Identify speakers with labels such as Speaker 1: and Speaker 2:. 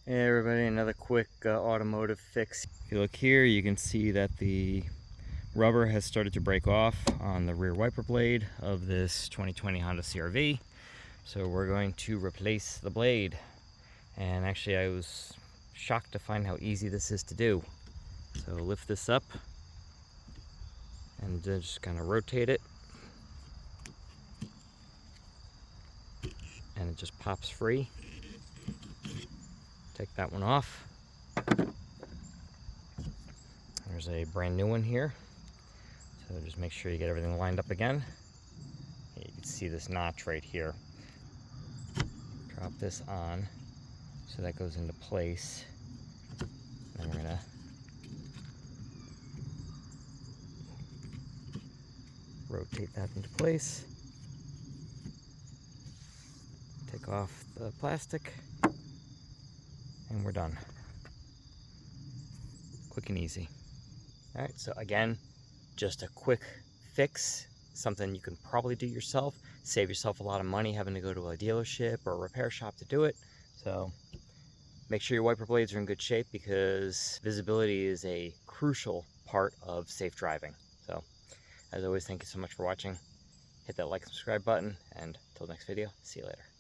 Speaker 1: Hey everybody, another quick automotive fix. If you look here, you can see that the rubber has started to break off on the rear wiper blade of this 2020 Honda CR-V. So we're going to replace the blade. And actually I was shocked to find how easy this is to do. So lift this up and just kind of rotate it. And it just pops free. Take that one off. There's a brand new one here. So just make sure you get everything lined up again. You can see this notch right here. Drop this on so that goes into place. And we're gonna rotate that into place. Take off the plastic and we're done. Quick and easy. All right, so again, just a quick fix, something you can probably do yourself, save yourself a lot of money having to go to a dealership or a repair shop to do it. So make sure your wiper blades are in good shape because visibility is a crucial part of safe driving. So as always, thank you so much for watching. Hit that like and subscribe button, and until next video, see you later.